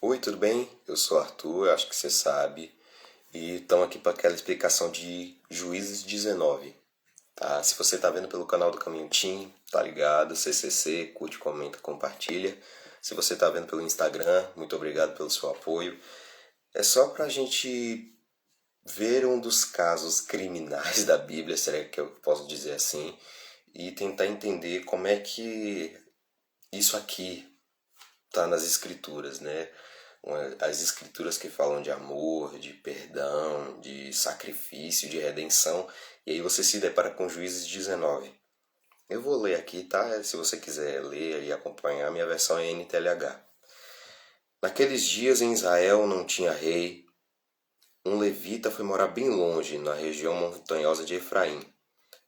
Oi, tudo bem? Eu sou Arthur, eu acho que você sabe, e estamos aqui para aquela explicação de Juízes 19, tá? Se você tá vendo pelo canal do Caminho Team, tá ligado? CCC, curte, comenta, compartilha. Se você tá vendo pelo Instagram, muito obrigado pelo seu apoio. É só pra gente ver um dos casos criminais da Bíblia, será que eu posso dizer assim, e tentar entender como é que isso aqui tá nas escrituras, né? As escrituras que falam de amor, de perdão, de sacrifício, de redenção, e aí você se depara com Juízes 19. Eu vou ler aqui, tá? Se você quiser ler e acompanhar, minha versão é NTLH. Naqueles dias em Israel não tinha rei. Um levita foi morar bem longe, na região montanhosa de Efraim.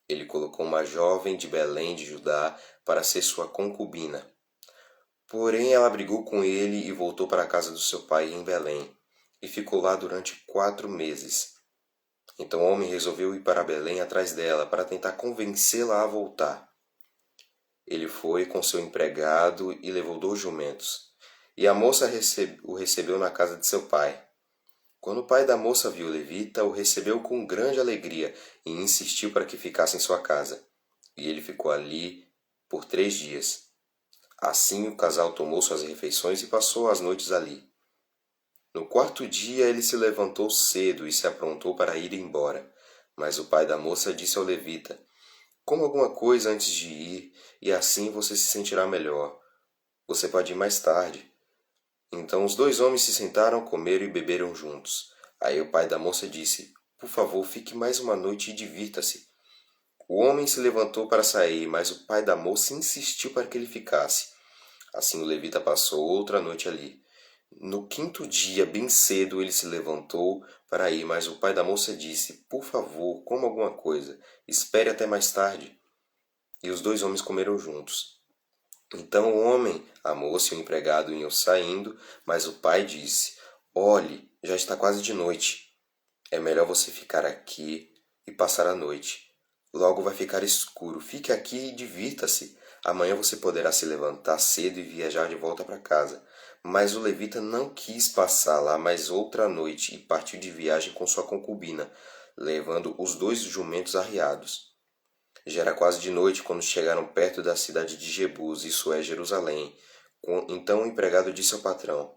Ele colocou uma jovem de Belém de Judá para ser sua concubina. Porém, ela brigou com ele e voltou para a casa do seu pai em Belém, e ficou lá durante 4 meses. Então o homem resolveu ir para Belém atrás dela, para tentar convencê-la a voltar. Ele foi com seu empregado e levou 2 jumentos. E a moça o recebeu na casa de seu pai. Quando o pai da moça viu o levita, o recebeu com grande alegria e insistiu para que ficasse em sua casa. E ele ficou ali por 3 dias. Assim o casal tomou suas refeições e passou as noites ali. No quarto dia ele se levantou cedo e se aprontou para ir embora. Mas o pai da moça disse ao levita: Coma alguma coisa antes de ir, e assim você se sentirá melhor. Você pode ir mais tarde. Então os 2 homens se sentaram, comeram e beberam juntos. Aí o pai da moça disse: Por favor, fique mais uma noite e divirta-se. O homem se levantou para sair, mas o pai da moça insistiu para que ele ficasse. Assim o levita passou outra noite ali. No quinto dia, bem cedo, ele se levantou para ir, mas o pai da moça disse: Por favor, coma alguma coisa. Espere até mais tarde. E os 2 homens comeram juntos. Então o homem, a moça e o empregado iam saindo, mas o pai disse: Olhe, já está quase de noite. É melhor você ficar aqui e passar a noite. Logo vai ficar escuro. Fique aqui e divirta-se. Amanhã você poderá se levantar cedo e viajar de volta para casa. Mas o levita não quis passar lá mais outra noite e partiu de viagem com sua concubina, levando os 2 jumentos arriados. Já era quase de noite quando chegaram perto da cidade de Jebus, isso é Jerusalém. Então o empregado disse ao patrão: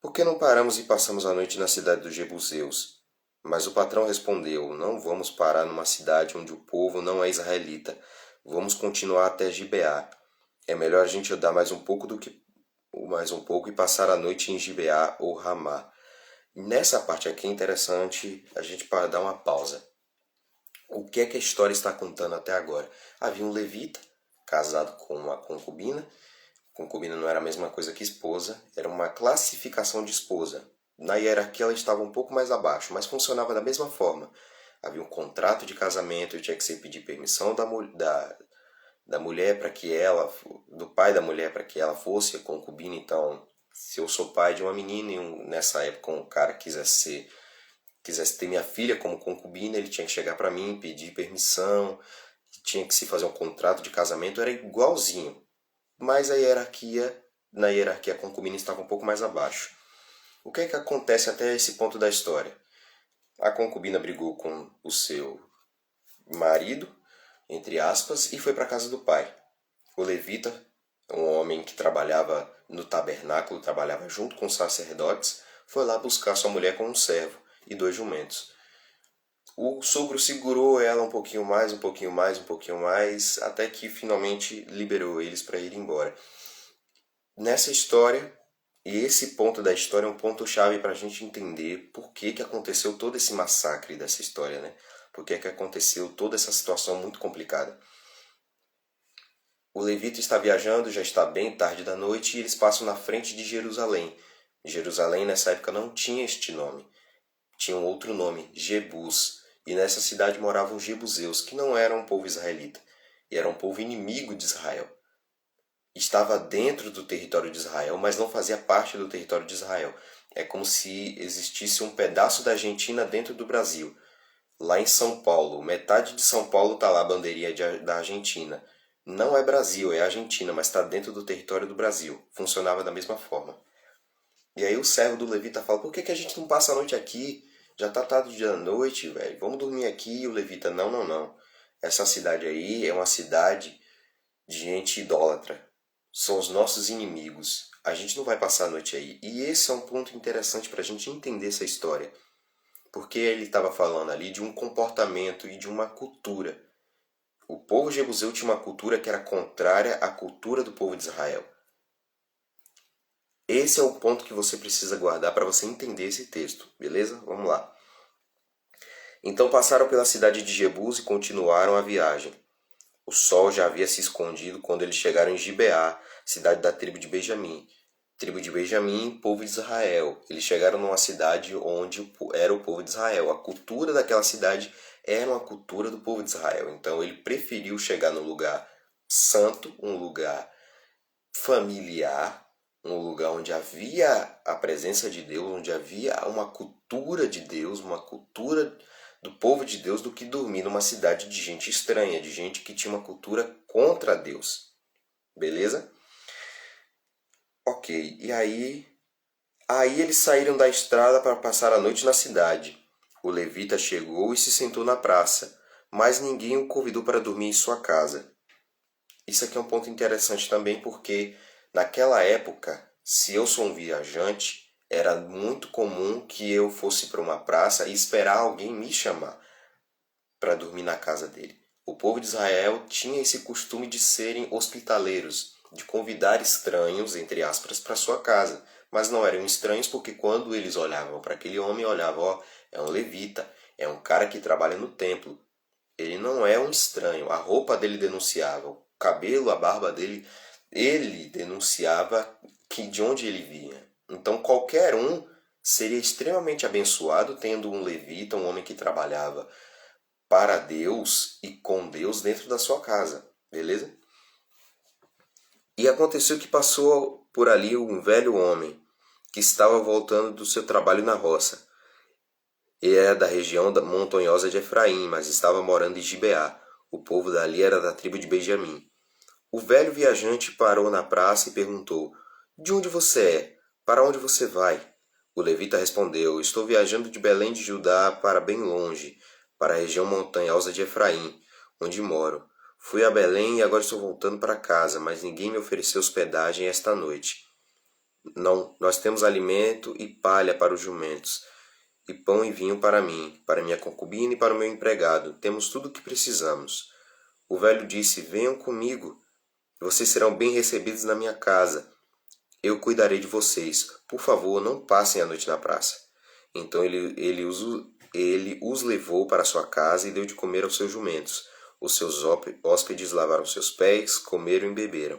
Por que não paramos e passamos a noite na cidade dos Jebuseus? Mas o patrão respondeu: Não vamos parar numa cidade onde o povo não é israelita. Vamos continuar até Gibeá. É melhor a gente andar mais um pouco e passar a noite em Gibeá ou Ramá. Nessa parte aqui é interessante a gente para dar uma pausa. O que é que a história está contando até agora? Havia um levita casado com uma concubina. Concubina não era a mesma coisa que esposa, era uma classificação de esposa. Na hierarquia ela estava um pouco mais abaixo, mas funcionava da mesma forma. Havia um contrato de casamento, eu tinha que pedir permissão da mulher para que ela, do pai da mulher para que ela fosse a concubina. Então, se eu sou pai de uma menina e nessa época um cara quisesse ter minha filha como concubina, ele tinha que chegar para mim, pedir permissão, tinha que se fazer um contrato de casamento, era igualzinho. Mas na hierarquia a concubina estava um pouco mais abaixo. O que é que acontece até esse ponto da história? A concubina brigou com o seu marido, entre aspas, e foi para a casa do pai. O levita, um homem que trabalhava no tabernáculo, trabalhava junto com os sacerdotes, foi lá buscar sua mulher com um servo e 2 jumentos. O sogro segurou ela um pouquinho mais, um pouquinho mais, um pouquinho mais, até que finalmente liberou eles para ir embora. Nessa história, e esse ponto da história é um ponto-chave para a gente entender por que, que aconteceu todo esse massacre dessa história, né? Por que, que aconteceu toda essa situação muito complicada. O levita está viajando, já está bem tarde da noite, e eles passam na frente de Jerusalém. Jerusalém nessa época não tinha este nome, tinha um outro nome, Jebus, e nessa cidade moravam os jebuseus, que não eram um povo israelita, e era um povo inimigo de Israel. Estava dentro do território de Israel, mas não fazia parte do território de Israel. É como se existisse um pedaço da Argentina dentro do Brasil. Lá em São Paulo, metade de São Paulo está lá a bandeirinha da Argentina. Não é Brasil, é Argentina, mas está dentro do território do Brasil. Funcionava da mesma forma. E aí o servo do levita fala, por que que a gente não passa a noite aqui? Já tá tarde da noite, velho. Vamos dormir aqui. E o levita, não, não, não. Essa cidade aí é uma cidade de gente idólatra. São os nossos inimigos. A gente não vai passar a noite aí. E esse é um ponto interessante para a gente entender essa história. Porque ele estava falando ali de um comportamento e de uma cultura. O povo jebuseu tinha uma cultura que era contrária à cultura do povo de Israel. Esse é o ponto que você precisa guardar para você entender esse texto, beleza? Vamos lá. Então passaram pela cidade de Jebus e continuaram a viagem. O sol já havia se escondido quando eles chegaram em Gibeá, cidade da tribo de Benjamim. Tribo de Benjamim, povo de Israel. Eles chegaram numa cidade onde era o povo de Israel. A cultura daquela cidade era uma cultura do povo de Israel. Então ele preferiu chegar num lugar santo, um lugar familiar, um lugar onde havia a presença de Deus, onde havia uma cultura de Deus, uma cultura do povo de Deus, do que dormir numa cidade de gente estranha, de gente que tinha uma cultura contra Deus. Beleza? Ok, e aí eles saíram da estrada para passar a noite na cidade. O levita chegou e se sentou na praça, mas ninguém o convidou para dormir em sua casa. Isso aqui é um ponto interessante também, porque naquela época, se eu sou um viajante, era muito comum que eu fosse para uma praça e esperar alguém me chamar para dormir na casa dele. O povo de Israel tinha esse costume de serem hospitaleiros, de convidar estranhos, entre aspas, para sua casa. Mas não eram estranhos porque quando eles olhavam para aquele homem, olhavam, ó, é um levita, é um cara que trabalha no templo. Ele não é um estranho. A roupa dele denunciava, o cabelo, a barba dele, ele denunciava que de onde ele vinha. Então qualquer um seria extremamente abençoado tendo um levita, um homem que trabalhava para Deus e com Deus dentro da sua casa, beleza? E aconteceu que passou por ali um velho homem que estava voltando do seu trabalho na roça. Ele era da região montanhosa de Efraim, mas estava morando em Gibeá. O povo dali era da tribo de Benjamim. O velho viajante parou na praça e perguntou: De onde você é? Para onde você vai? O levita respondeu: Estou viajando de Belém de Judá para bem longe, para a região montanhosa de Efraim, onde moro. Fui a Belém e agora estou voltando para casa, mas ninguém me ofereceu hospedagem esta noite. Não, nós temos alimento e palha para os jumentos, e pão e vinho para mim, para minha concubina e para o meu empregado. Temos tudo o que precisamos. O velho disse: Venham comigo. Vocês serão bem recebidos na minha casa. Eu cuidarei de vocês. Por favor, não passem a noite na praça. Então ele os levou para sua casa e deu de comer aos seus jumentos. Os seus hóspedes lavaram seus pés, comeram e beberam.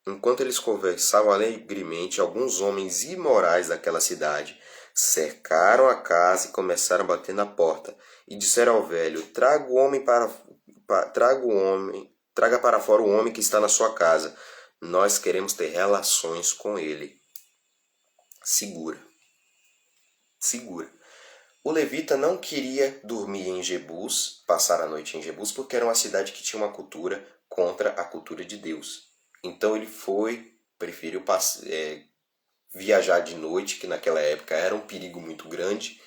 Enquanto eles conversavam alegremente, alguns homens imorais daquela cidade cercaram a casa e começaram a bater na porta. E disseram ao velho: traga para fora o homem que está na sua casa. Nós queremos ter relações com ele. Segura. Segura. O levita não queria dormir em Jebus, passar a noite em Jebus, porque era uma cidade que tinha uma cultura contra a cultura de Deus. Então ele preferiu viajar de noite, que naquela época era um perigo muito grande,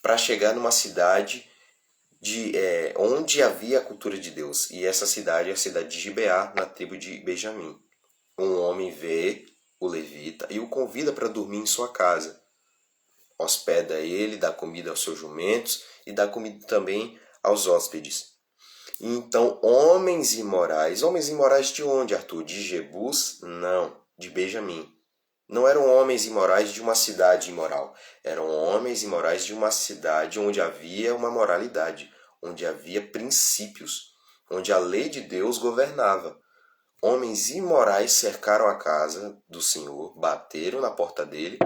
para chegar numa cidade onde havia a cultura de Deus. E essa cidade é a cidade de Gibeá, na tribo de Benjamim. Um homem vê o levita e o convida para dormir em sua casa. Hospeda ele, dá comida aos seus jumentos e dá comida também aos hóspedes. Então, homens imorais de onde, Arthur? De Jebus? Não, de Benjamim. Não eram homens imorais de uma cidade imoral. Eram homens imorais de uma cidade onde havia uma moralidade, onde havia princípios, onde a lei de Deus governava. Homens imorais cercaram a casa do Senhor, bateram na porta dele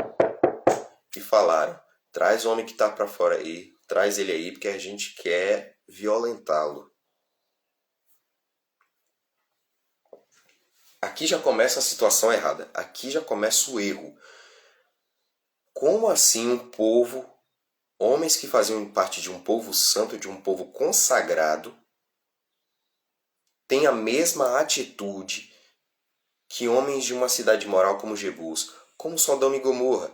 e falaram: Traz o homem que está para fora aí, traz ele aí, porque a gente quer violentá-lo. Aqui já começa a situação errada. Aqui já começa o erro. Como assim um povo, homens que faziam parte de um povo santo, de um povo consagrado, têm a mesma atitude que homens de uma cidade moral como Jebus? como Sodoma e Gomorra.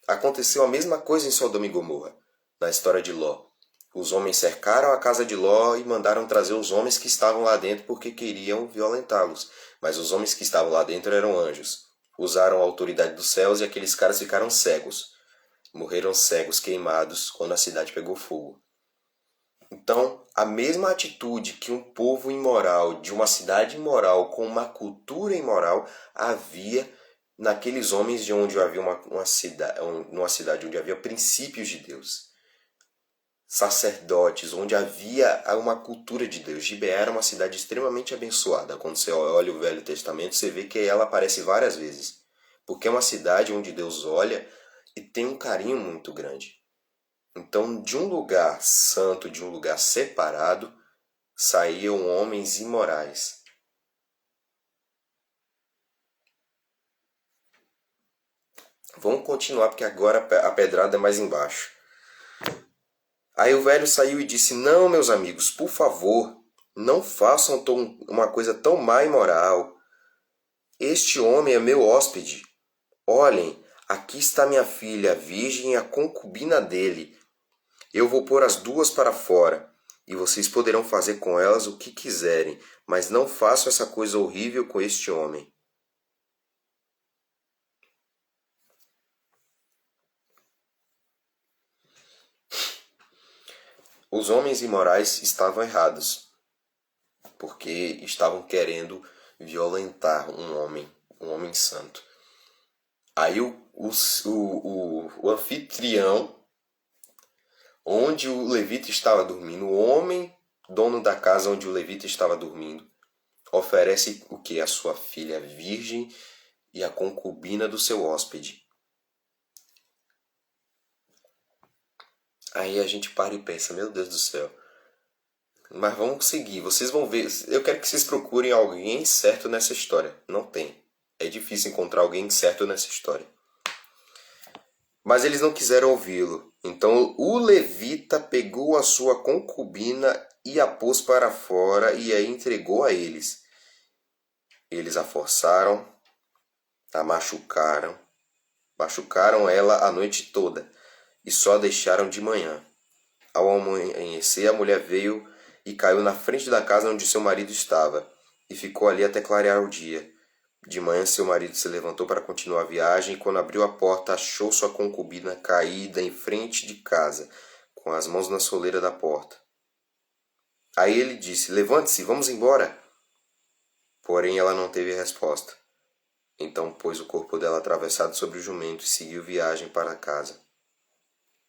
Aconteceu a mesma coisa em Sodoma e Gomorra, na história de Ló. Os homens cercaram a casa de Ló e mandaram trazer os homens que estavam lá dentro porque queriam violentá-los. Mas os homens que estavam lá dentro eram anjos. Usaram a autoridade dos céus e aqueles caras ficaram cegos. Morreram cegos, queimados, quando a cidade pegou fogo. Então, a mesma atitude que um povo imoral, de uma cidade imoral, com uma cultura imoral, havia naqueles homens de onde havia uma cidade onde havia princípios de Deus. Sacerdotes, onde havia uma cultura de Deus. Gibeá era uma cidade extremamente abençoada. Quando você olha o Velho Testamento, você vê que ela aparece várias vezes. Porque é uma cidade onde Deus olha e tem um carinho muito grande. Então, de um lugar santo, de um lugar separado, saíam homens imorais. Vamos continuar, porque agora a pedrada é mais embaixo. Aí o velho saiu e disse: Não, meus amigos, por favor, não façam uma coisa tão má e imoral. Este homem é meu hóspede. Olhem, aqui está minha filha, a virgem e a concubina dele. Eu vou pôr as duas para fora, e vocês poderão fazer com elas o que quiserem, mas não façam essa coisa horrível com este homem. Os homens imorais estavam errados, porque estavam querendo violentar um homem santo. Aí o anfitrião, onde o levita estava dormindo, o homem, dono da casa onde o levita estava dormindo, oferece o que? A sua filha virgem e a concubina do seu hóspede. Aí a gente para e pensa, meu Deus do céu. Mas vamos seguir, vocês vão ver. Eu quero que vocês procurem alguém certo nessa história. Não tem. É difícil encontrar alguém certo nessa história. Mas eles não quiseram ouvi-lo. Então o levita pegou a sua concubina e a pôs para fora e a entregou a eles. Eles a forçaram, a machucaram ela a noite toda e só a deixaram de manhã. Ao amanhecer, a mulher veio e caiu na frente da casa onde seu marido estava e ficou ali até clarear o dia. De manhã, seu marido se levantou para continuar a viagem e, quando abriu a porta, achou sua concubina caída em frente de casa, com as mãos na soleira da porta. Aí ele disse: Levante-se, vamos embora. Porém, ela não teve resposta. Então pôs o corpo dela atravessado sobre o jumento e seguiu viagem para casa.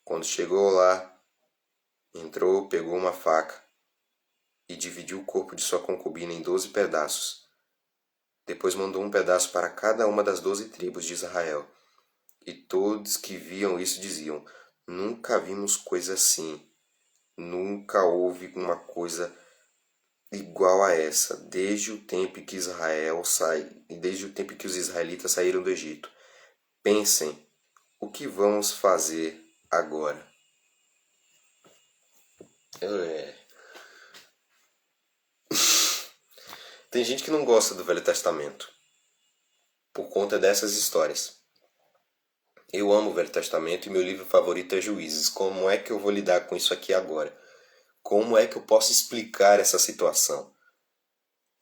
Quando chegou lá, entrou, pegou uma faca e dividiu o corpo de sua concubina em 12 pedaços. Depois mandou um pedaço para cada uma das 12 tribos de Israel. E todos que viam isso diziam: Nunca vimos coisa assim. Nunca houve uma coisa igual a essa, desde o tempo que desde o tempo que os israelitas saíram do Egito. Pensem, o que vamos fazer agora? Tem gente que não gosta do Velho Testamento por conta dessas histórias. Eu amo o Velho Testamento e meu livro favorito é Juízes. Como é que eu vou lidar com isso aqui agora? Como é que eu posso explicar essa situação?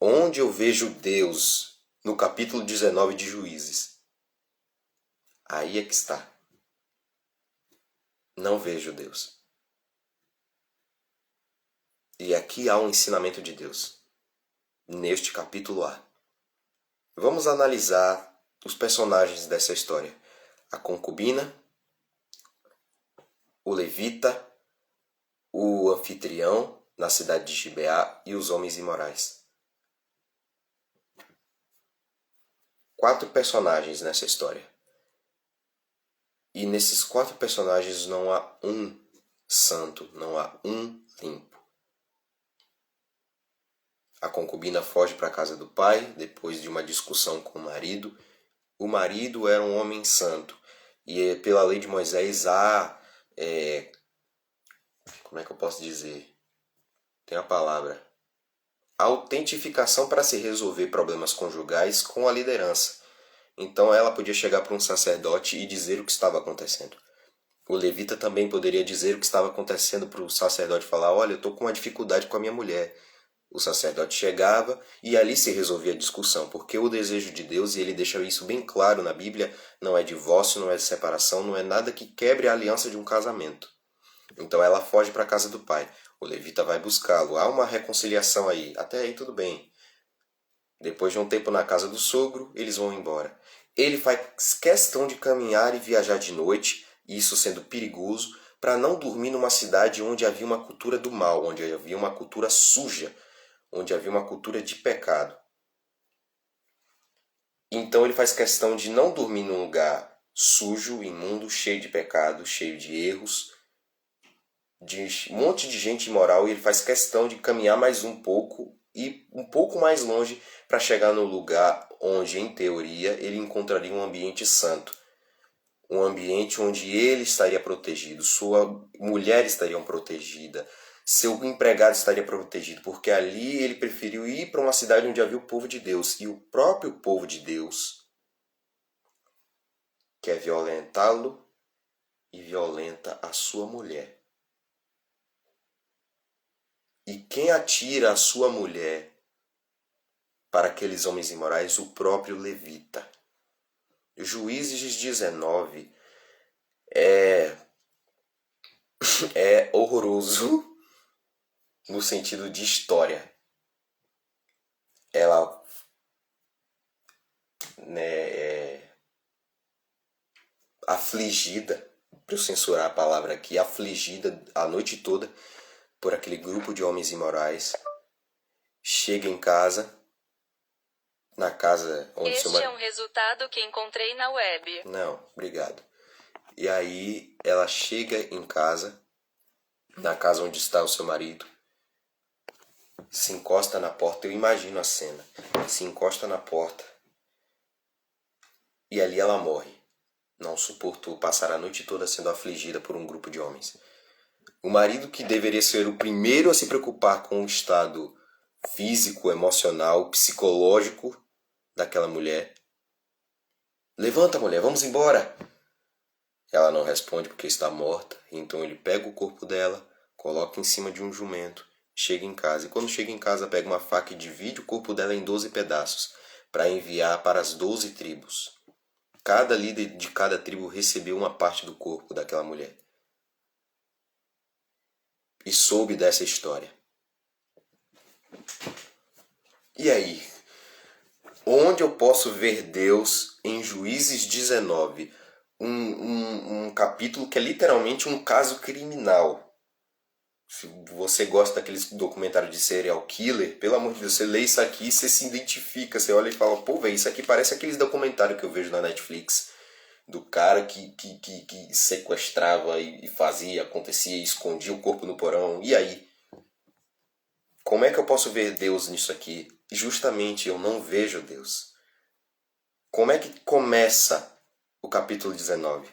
Onde eu vejo Deus no capítulo 19 de Juízes? Aí é que está. Não vejo Deus. E aqui há um ensinamento de Deus, neste capítulo A. Vamos analisar os personagens dessa história. A concubina, o levita, o anfitrião na cidade de Gibeá e os homens imorais. 4 personagens nessa história. E nesses 4 personagens não há um santo, não há um limpo. A concubina foge para a casa do pai depois de uma discussão com o marido. O marido era um homem santo. E pela lei de Moisés há... como é que eu posso dizer? Tem a palavra. A autentificação para se resolver problemas conjugais com a liderança. Então ela podia chegar para um sacerdote e dizer o que estava acontecendo. O levita também poderia dizer o que estava acontecendo para o sacerdote, falar: olha, eu estou com uma dificuldade com a minha mulher. O sacerdote chegava e ali se resolvia a discussão, porque o desejo de Deus, e ele deixa isso bem claro na Bíblia, não é divórcio, não é separação, não é nada que quebre a aliança de um casamento. Então ela foge para a casa do pai. O levita vai buscá-lo. Há uma reconciliação aí. Até aí tudo bem. Depois de um tempo na casa do sogro, eles vão embora. Ele faz questão de caminhar e viajar de noite, isso sendo perigoso, para não dormir numa cidade onde havia uma cultura do mal, onde havia uma cultura suja, onde havia uma cultura de pecado. Então ele faz questão de não dormir num lugar sujo, imundo, cheio de pecado, cheio de erros, de um monte de gente imoral, e ele faz questão de caminhar mais um pouco e um pouco mais longe para chegar no lugar onde, em teoria, ele encontraria um ambiente santo. Um ambiente onde ele estaria protegido, sua mulher estaria protegida, seu empregado estaria protegido, porque ali ele preferiu ir para uma cidade onde havia o povo de Deus. E o próprio povo de Deus quer violentá-lo e violenta a sua mulher. E quem atira a sua mulher para aqueles homens imorais? O próprio levita. Juízes 19 é horroroso no sentido de história. Ela é afligida, para eu censurar a palavra aqui, afligida a noite toda por aquele grupo de homens imorais, chega em casa, na casa onde Este é um resultado que encontrei na web. Não, obrigado. E aí ela chega em casa, na casa onde está o seu marido, se encosta na porta, eu imagino a cena, se encosta na porta e ali ela morre. Não suportou passar a noite toda sendo afligida por um grupo de homens. O marido, que deveria ser o primeiro a se preocupar com o estado físico, emocional, psicológico daquela mulher. Levanta, mulher, vamos embora. Ela não responde porque está morta. Então ele pega o corpo dela, coloca em cima de um jumento, chega em casa. E quando chega em casa, pega uma faca e divide o corpo dela em 12 pedaços para enviar para as 12 tribos. Cada líder de cada tribo recebeu uma parte do corpo daquela mulher. E soube dessa história. E aí? Onde eu posso ver Deus em Juízes 19? Um capítulo que é literalmente um caso criminal. Se você gosta daqueles documentários de serial killer, pelo amor de Deus, você lê isso aqui, você se identifica, você olha e fala: pô, velho, isso aqui parece aqueles documentários que eu vejo na Netflix, do cara que sequestrava e fazia, acontecia, e escondia o corpo no porão. E aí? Como é que eu posso ver Deus nisso aqui? Justamente eu não vejo Deus. Como é que começa o capítulo 19?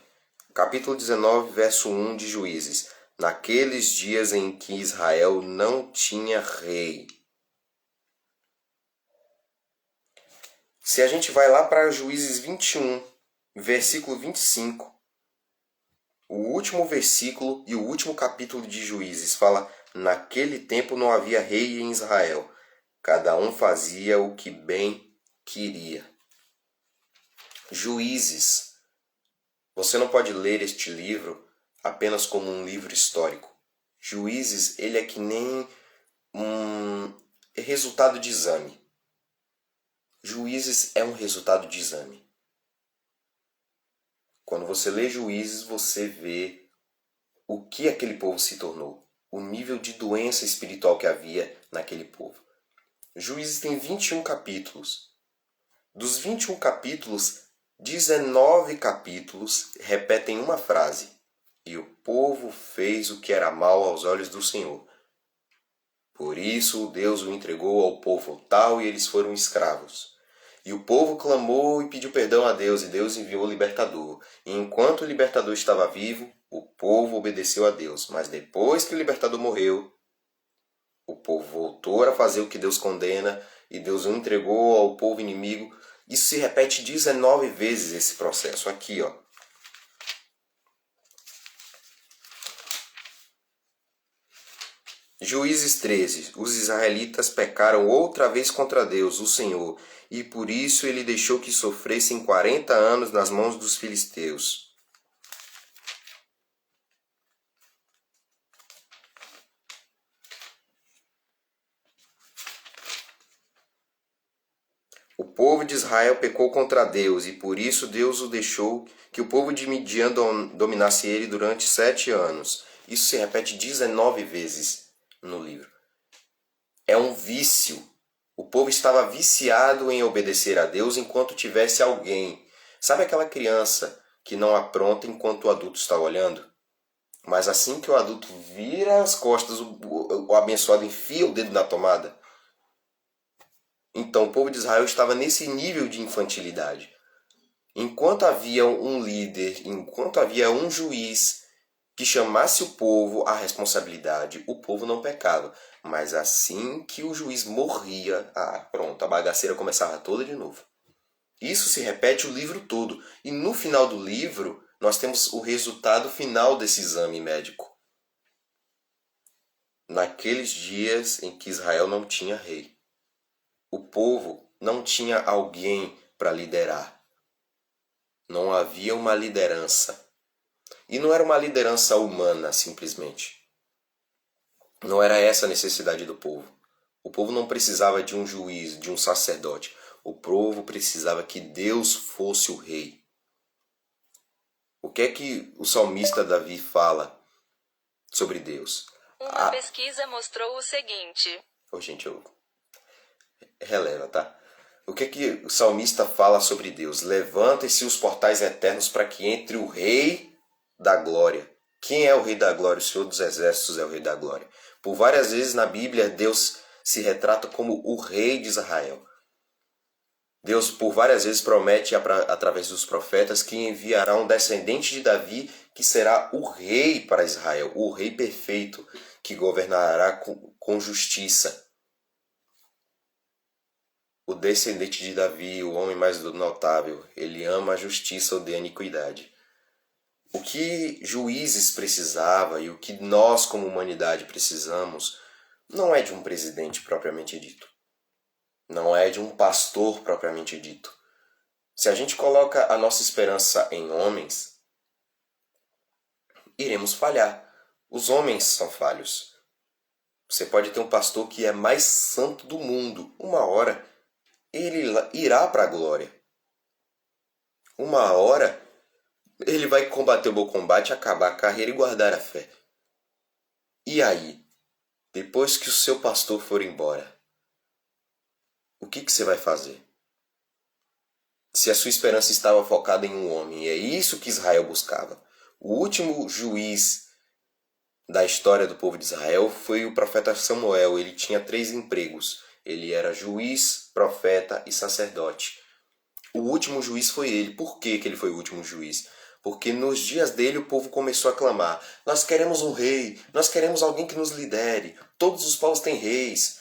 Capítulo 19, verso 1 de Juízes. Naqueles dias em que Israel não tinha rei. Se a gente vai lá para Juízes 21, versículo 25, o último versículo e o último capítulo de Juízes fala: naquele tempo não havia rei em Israel, cada um fazia o que bem queria. Juízes. Você não pode ler este livro apenas como um livro histórico. Juízes, ele é que nem um resultado de exame. Juízes é um resultado de exame. Quando você lê Juízes, você vê o que aquele povo se tornou, o nível de doença espiritual que havia naquele povo. Juízes tem 21 capítulos. Dos 21 capítulos, 19 capítulos repetem uma frase: e o povo fez o que era mal aos olhos do Senhor. Por isso Deus o entregou ao povo tal e eles foram escravos. E o povo clamou e pediu perdão a Deus, e Deus enviou o libertador. E enquanto o libertador estava vivo, o povo obedeceu a Deus. Mas depois que o libertador morreu, o povo voltou a fazer o que Deus condena, e Deus o entregou ao povo inimigo, Isso se repete 19 vezes esse processo. Aqui, ó. Juízes 13. Os israelitas pecaram outra vez contra Deus, o Senhor, e por isso ele deixou que sofressem 40 anos nas mãos dos filisteus. O povo de Israel pecou contra Deus, e por isso Deus o deixou que o povo de Midian dominasse ele durante 7 anos. Isso se repete 19 vezes no livro. É um vício. O povo estava viciado em obedecer a Deus enquanto tivesse alguém. Sabe aquela criança que não apronta enquanto o adulto está olhando? Mas assim que o adulto vira as costas, o abençoado enfia o dedo na tomada? Então o povo de Israel estava nesse nível de infantilidade. Enquanto havia um líder, enquanto havia um juiz que chamasse o povo à responsabilidade, o povo não pecava. Mas assim que o juiz morria, pronto, a bagaceira começava toda de novo. Isso se repete o livro todo. E no final do livro, nós temos o resultado final desse exame médico. Naqueles dias em que Israel não tinha rei, o povo não tinha alguém para liderar. Não havia uma liderança. E não era uma liderança humana, simplesmente. Não era essa a necessidade do povo. O povo não precisava de um juiz, de um sacerdote. O povo precisava que Deus fosse o rei. O que é que o salmista Davi fala sobre Deus? Uma pesquisa mostrou o seguinte. Gente, releva, tá? O que é que o salmista fala sobre Deus? Levantem-se os portais eternos para que entre o rei da glória. Quem é o rei da glória? O Senhor dos exércitos é o rei da glória. Por várias vezes na Bíblia, Deus se retrata como o rei de Israel. Deus por várias vezes promete através dos profetas que enviará um descendente de Davi que será o rei para Israel, o rei perfeito que governará com justiça. O descendente de Davi, o homem mais notável, ele ama a justiça, odeia a iniquidade. O que Juízes precisava e o que nós como humanidade precisamos não é de um presidente propriamente dito. Não é de um pastor propriamente dito. Se a gente coloca a nossa esperança em homens, iremos falhar. Os homens são falhos. Você pode ter um pastor que é mais santo do mundo. Uma hora, ele irá para a glória. Uma hora, ele vai combater o bom combate, acabar a carreira e guardar a fé. E aí, depois que o seu pastor for embora, o que você vai fazer? Se a sua esperança estava focada em um homem, e é isso que Israel buscava. O último juiz da história do povo de Israel foi o profeta Samuel. Ele tinha 3 empregos. Ele era juiz, profeta e sacerdote. O último juiz foi ele. Por que ele foi o último juiz? Porque nos dias dele o povo começou a clamar: nós queremos um rei, nós queremos alguém que nos lidere. Todos os povos têm reis.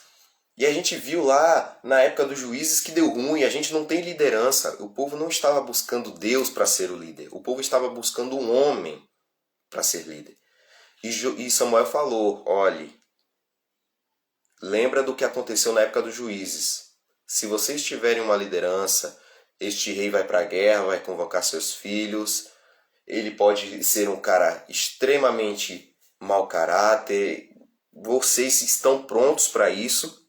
E a gente viu lá, na época dos juízes, que deu ruim, a gente não tem liderança. O povo não estava buscando Deus para ser o líder. O povo estava buscando um homem para ser líder. E Samuel falou: olhe, lembra do que aconteceu na época dos juízes. Se vocês tiverem uma liderança, este rei vai para a guerra, vai convocar seus filhos. Ele pode ser um cara extremamente mau caráter. Vocês estão prontos para isso?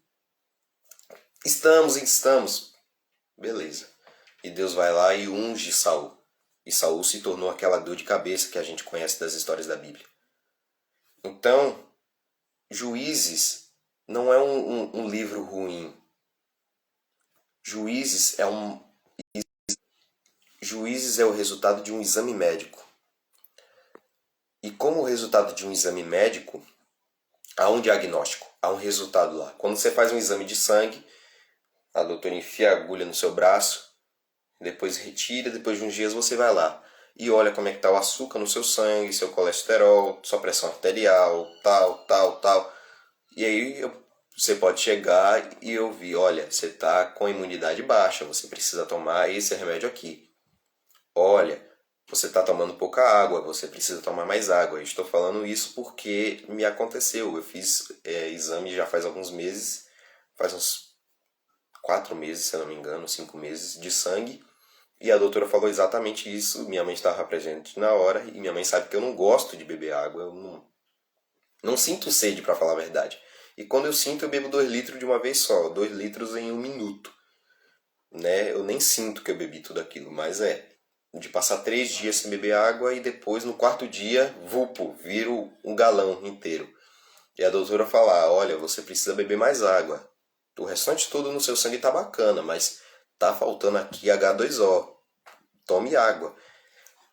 Estamos. Beleza. E Deus vai lá e unge Saul. E Saul se tornou aquela dor de cabeça que a gente conhece das histórias da Bíblia. Então, Juízes não é um livro ruim. Juízes é o resultado de um exame médico. E como resultado de um exame médico, há um diagnóstico, há um resultado lá. Quando você faz um exame de sangue, a doutora enfia a agulha no seu braço, depois retira, depois de uns dias você vai lá e olha como é que está o açúcar no seu sangue, seu colesterol, sua pressão arterial, tal. E aí Você pode chegar e ouvir, olha, você está com a imunidade baixa, você precisa tomar esse remédio aqui. Olha, você está tomando pouca água, você precisa tomar mais água. Eu estou falando isso porque me aconteceu. Eu fiz exame já faz alguns meses, faz uns 4 meses, se eu não me engano, 5 meses, de sangue. E a doutora falou exatamente isso. Minha mãe estava presente na hora e minha mãe sabe que eu não gosto de beber água. Eu não sinto sede, para falar a verdade. E quando eu sinto, eu bebo 2 litros de uma vez só. 2 litros em 1 minuto. Né? Eu nem sinto que eu bebi tudo aquilo, mas de passar 3 dias sem beber água e depois no 4º dia, vupo, viro um galão inteiro. E a doutora fala, olha, você precisa beber mais água. O restante todo no seu sangue tá bacana, mas tá faltando aqui H2O. Tome água.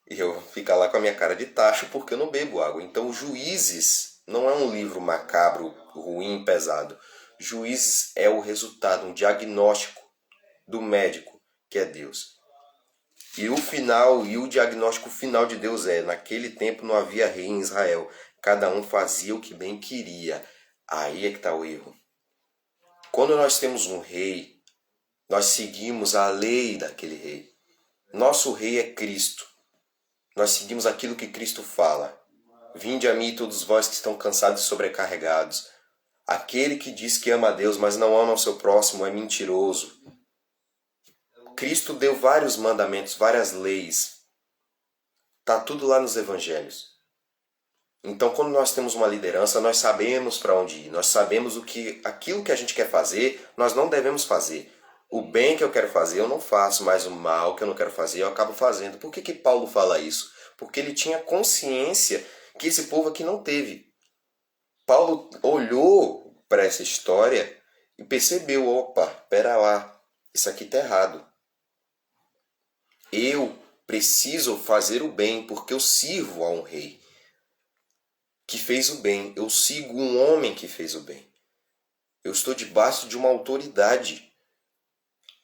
E eu ficar lá com a minha cara de tacho porque eu não bebo água. Então Juízes não é um livro macabro, ruim, pesado. Juízes é o resultado, um diagnóstico do médico, que é Deus. E o final, e o diagnóstico final de Deus naquele tempo não havia rei em Israel. Cada um fazia o que bem queria. Aí é que está o erro. Quando nós temos um rei, nós seguimos a lei daquele rei. Nosso rei é Cristo. Nós seguimos aquilo que Cristo fala. Vinde a mim todos vós que estão cansados e sobrecarregados. Aquele que diz que ama a Deus, mas não ama o seu próximo, é mentiroso. Cristo deu vários mandamentos, várias leis. Está tudo lá nos evangelhos. Então, quando nós temos uma liderança, nós sabemos para onde ir. Nós sabemos aquilo que a gente quer fazer, nós não devemos fazer. O bem que eu quero fazer, eu não faço, mas o mal que eu não quero fazer, eu acabo fazendo. Por que Paulo fala isso? Porque ele tinha consciência que esse povo aqui não teve. Paulo olhou para essa história e percebeu, opa, pera lá, isso aqui está errado. Eu preciso fazer o bem porque eu sirvo a um rei que fez o bem. Eu sigo um homem que fez o bem. Eu estou debaixo de uma autoridade.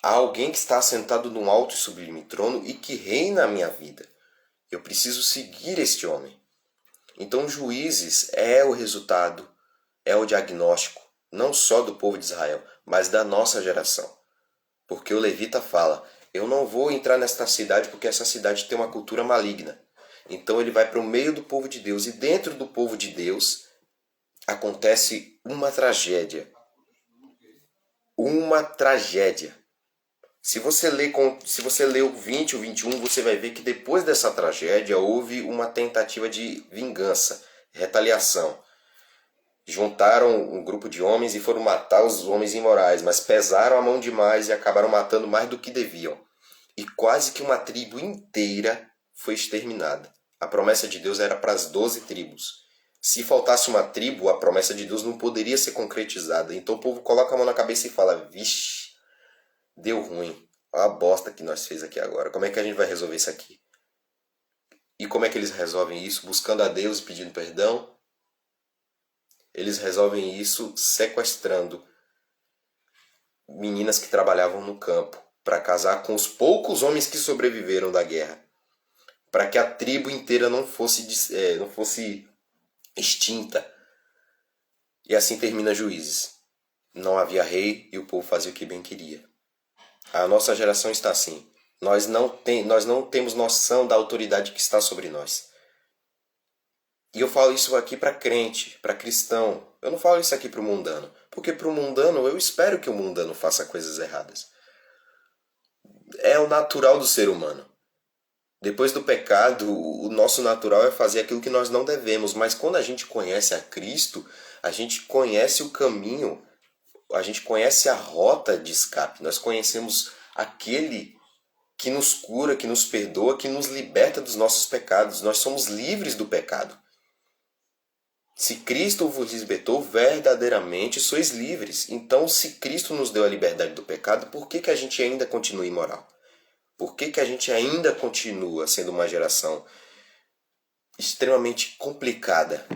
Há alguém que está sentado num alto e sublime trono e que reina a minha vida. Eu preciso seguir este homem. Então, Juízes é o resultado, é o diagnóstico, não só do povo de Israel, mas da nossa geração. Porque o levita fala, eu não vou entrar nesta cidade porque essa cidade tem uma cultura maligna. Então ele vai para o meio do povo de Deus e dentro do povo de Deus acontece uma tragédia. Uma tragédia. Se você ler o 20 e o 21, você vai ver que depois dessa tragédia houve uma tentativa de vingança, retaliação. Juntaram um grupo de homens e foram matar os homens imorais, mas pesaram a mão demais e acabaram matando mais do que deviam. E quase que uma tribo inteira foi exterminada. A promessa de Deus era para as 12 tribos. Se faltasse uma tribo, a promessa de Deus não poderia ser concretizada. Então o povo coloca a mão na cabeça e fala, vixe, deu ruim. Olha a bosta que nós fez aqui agora. Como é que a gente vai resolver isso aqui? E como é que eles resolvem isso? Buscando a Deus e pedindo perdão? Eles resolvem isso sequestrando meninas que trabalhavam no campo para casar com os poucos homens que sobreviveram da guerra, para que a tribo inteira não fosse extinta. E assim termina Juízes. Não havia rei e o povo fazia o que bem queria. A nossa geração está assim. Nós não temos noção da autoridade que está sobre nós. E eu falo isso aqui para crente, para cristão. Eu não falo isso aqui para o mundano. Porque para o mundano, eu espero que o mundano faça coisas erradas. É o natural do ser humano. Depois do pecado, o nosso natural é fazer aquilo que nós não devemos. Mas quando a gente conhece a Cristo, a gente conhece o caminho, a gente conhece a rota de escape. Nós conhecemos aquele que nos cura, que nos perdoa, que nos liberta dos nossos pecados. Nós somos livres do pecado. Se Cristo vos libertou, verdadeiramente sois livres. Então, se Cristo nos deu a liberdade do pecado, por que a gente ainda continua imoral? Por que a gente ainda continua sendo uma geração extremamente complicada?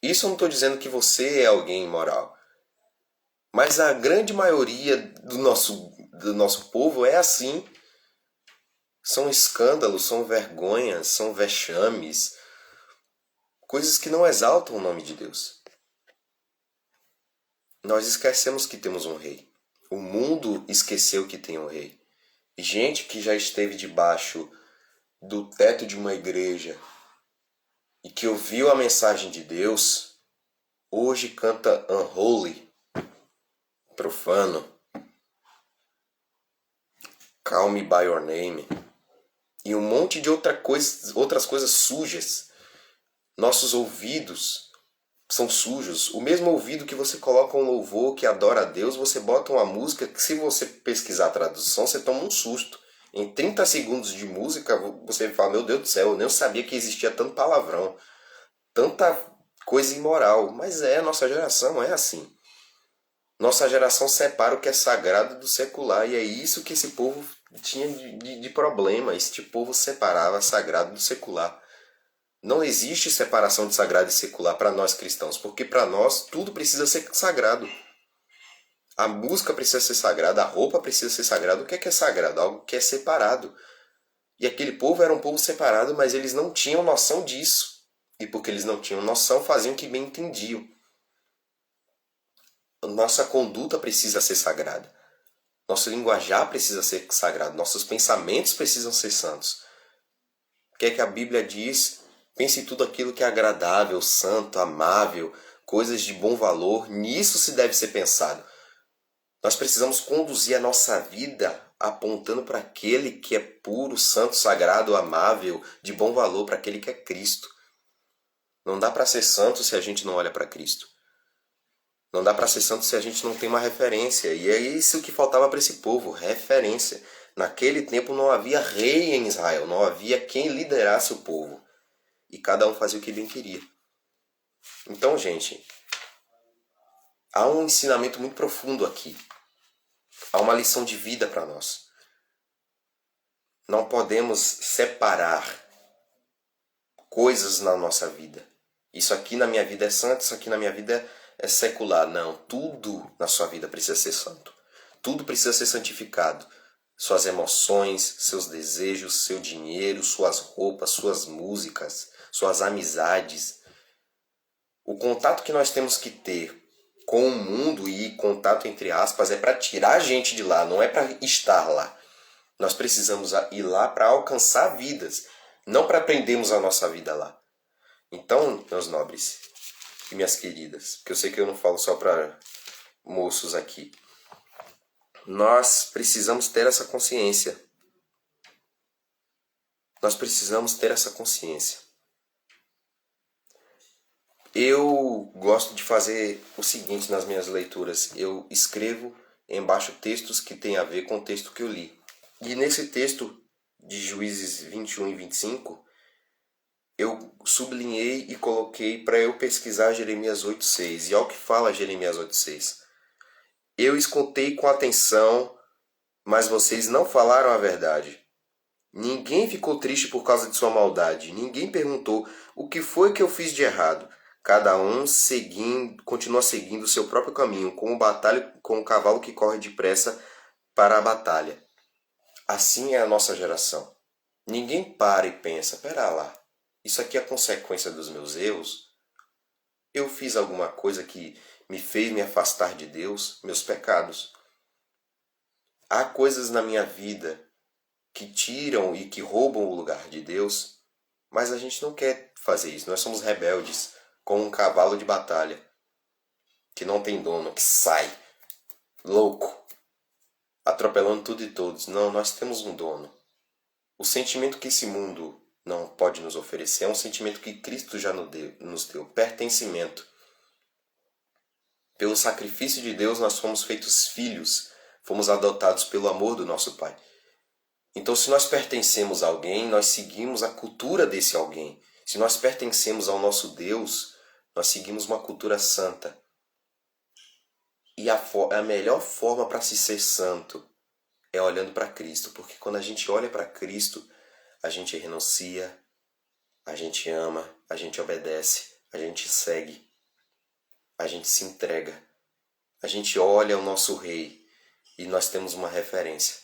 Isso eu não estou dizendo que você é alguém imoral. Mas a grande maioria do nosso povo é assim. São escândalos, são vergonhas, são vexames. Coisas que não exaltam o nome de Deus. Nós esquecemos que temos um rei. O mundo esqueceu que tem um rei. E gente que já esteve debaixo do teto de uma igreja e que ouviu a mensagem de Deus, hoje canta unholy, profano, call me by your name e um monte de outras coisas sujas. Nossos ouvidos são sujos. O mesmo ouvido que você coloca um louvor que adora a Deus, você bota uma música que, se você pesquisar a tradução, você toma um susto. Em 30 segundos de música, você fala, meu Deus do céu, eu nem sabia que existia tanto palavrão, tanta coisa imoral. Mas nossa geração é assim. Nossa geração separa o que é sagrado do secular, e é isso que esse povo tinha de problema. Este povo separava sagrado do secular. Não existe separação de sagrado e secular para nós cristãos, porque para nós tudo precisa ser sagrado. A música precisa ser sagrada, a roupa precisa ser sagrada. O que é sagrado? Algo que é separado. E aquele povo era um povo separado, mas eles não tinham noção disso. E porque eles não tinham noção, faziam o que bem entendiam. Nossa conduta precisa ser sagrada. Nosso linguajar precisa ser sagrado. Nossos pensamentos precisam ser santos. O que é que a Bíblia diz? Pense em tudo aquilo que é agradável, santo, amável, coisas de bom valor. Nisso se deve ser pensado. Nós precisamos conduzir a nossa vida apontando para aquele que é puro, santo, sagrado, amável, de bom valor, para aquele que é Cristo. Não dá para ser santo se a gente não olha para Cristo. Não dá para ser santo se a gente não tem uma referência. E é isso que faltava para esse povo, referência. Naquele tempo não havia rei em Israel, não havia quem liderasse o povo. E cada um fazia o que bem queria. Então, gente, há um ensinamento muito profundo aqui. Há uma lição de vida para nós. Não podemos separar coisas na nossa vida. Isso aqui na minha vida é santo, isso aqui na minha vida é secular. Não, tudo na sua vida precisa ser santo. Tudo precisa ser santificado. Suas emoções, seus desejos, seu dinheiro, suas roupas, suas músicas, suas amizades. O contato que nós temos que ter com o mundo, e contato entre aspas, é para tirar a gente de lá, não é para estar lá. Nós precisamos ir lá para alcançar vidas, não para prendermos a nossa vida lá. Então, meus nobres e minhas queridas, porque eu sei que eu não falo só para moços aqui, nós precisamos ter essa consciência. Nós precisamos ter essa consciência. Eu gosto de fazer o seguinte nas minhas leituras. Eu escrevo embaixo textos que têm a ver com o texto que eu li. E nesse texto de Juízes 21 e 25, eu sublinhei e coloquei para eu pesquisar Jeremias 8,6. E olha o que fala Jeremias 8,6. Eu escutei com atenção, mas vocês não falaram a verdade. Ninguém ficou triste por causa de sua maldade. Ninguém perguntou o que foi que eu fiz de errado. Cada um continua seguindo o seu próprio caminho, como um cavalo que corre depressa para a batalha. Assim é a nossa geração. Ninguém para e pensa, pera lá, isso aqui é consequência dos meus erros? Eu fiz alguma coisa que me fez me afastar de Deus, meus pecados? Há coisas na minha vida que tiram e que roubam o lugar de Deus, mas a gente não quer fazer isso. Nós somos rebeldes, como um cavalo de batalha, que não tem dono, que sai louco, atropelando tudo e todos. Não, nós temos um dono. O sentimento que esse mundo não pode nos oferecer é um sentimento que Cristo já nos deu, pertencimento. Pelo sacrifício de Deus nós fomos feitos filhos, fomos adotados pelo amor do nosso Pai. Então, se nós pertencemos a alguém, nós seguimos a cultura desse alguém. Se nós pertencemos ao nosso Deus, nós seguimos uma cultura santa. E a melhor forma para se ser santo é olhando para Cristo. Porque quando a gente olha para Cristo, a gente renuncia, a gente ama, a gente obedece, a gente segue, a gente se entrega. A gente olha o nosso Rei e nós temos uma referência.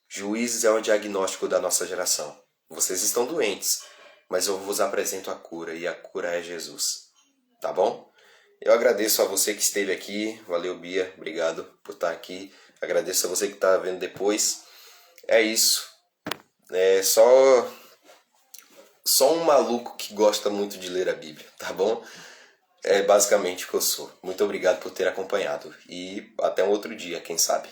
Juízes é o diagnóstico da nossa geração. Vocês estão doentes, mas eu vos apresento a cura, e a cura é Jesus. Tá bom? Eu agradeço a você que esteve aqui. Valeu, Bia. Obrigado por estar aqui. Agradeço a você que está vendo depois. É isso. É só um maluco que gosta muito de ler a Bíblia, tá bom? É basicamente o que eu sou. Muito obrigado por ter acompanhado. E até um outro dia, quem sabe.